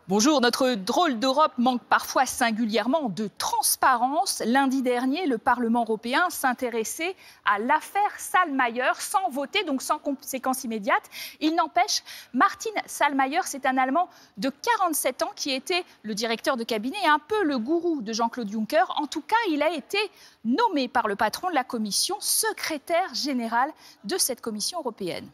Bonjour, notre drôle d'Europe manque parfois singulièrement de transparence. Lundi dernier, le Parlement européen s'intéressait à l'affaire Selmayr sans voter, donc sans conséquences immédiates. Il n'empêche, Martin Selmayr, c'est un Allemand de 47 ans qui était le directeur de cabinet et un peu le gourou de Jean-Claude Juncker. En tout cas, il a été nommé par le patron de la Commission secrétaire général de cette Commission européenne.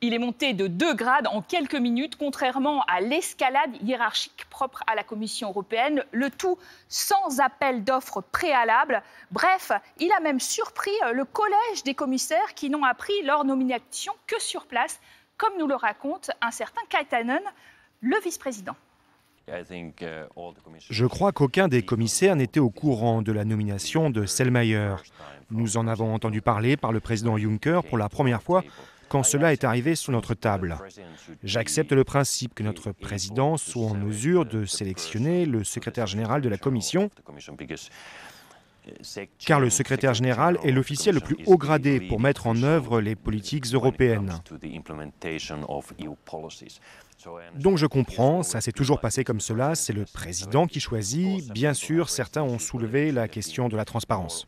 Il est monté de 2 grades en quelques minutes, contrairement à l'escalade hiérarchique propre à la Commission européenne, le tout sans appel d'offres préalable. Bref, il a même surpris le collège des commissaires qui n'ont appris leur nomination que sur place, comme nous le raconte un certain Katainen, le vice-président. Je crois qu'aucun des commissaires n'était au courant de la nomination de Selmayr. Nous en avons entendu parler par le président Juncker pour la première fois quand cela est arrivé sur notre table. J'accepte le principe que notre président soit en mesure de sélectionner le secrétaire général de la Commission, car le secrétaire général est l'officiel le plus haut gradé pour mettre en œuvre les politiques européennes. Donc je comprends, ça s'est toujours passé comme cela, c'est le président qui choisit. Bien sûr, certains ont soulevé la question de la transparence.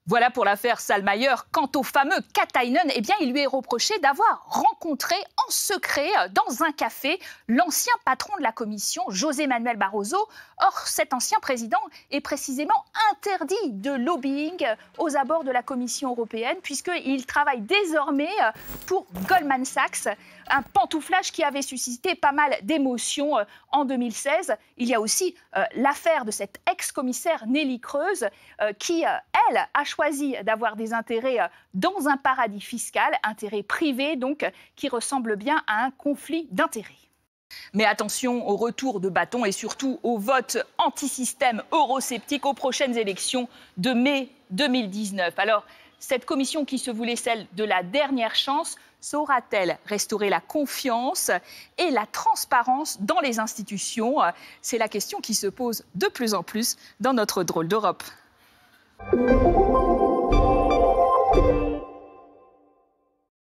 Voilà pour l'affaire Selmayr. Quant au fameux Katainen, eh bien, il lui est reproché d'avoir rencontré en secret dans un café l'ancien patron de la Commission, José Manuel Barroso. Or, cet ancien président est précisément interdit de lobbying aux abords de la Commission européenne puisqu'il travaille désormais pour Goldman Sachs, un pantouflage qui avait suscité pas mal d'émotions en 2016. Il y a aussi l'affaire de cette ex-commissaire Nelly Kroes qui, elle, a choisi d'avoir des intérêts dans un paradis fiscal, intérêts privés donc, qui ressemblent bien à un conflit d'intérêts. Mais attention au retour de bâton et surtout au vote anti-système eurosceptique aux prochaines élections de mai 2019. Alors, cette commission qui se voulait celle de la dernière chance, saura-t-elle restaurer la confiance et la transparence dans les institutions? C'est la question qui se pose de plus en plus dans notre drôle d'Europe.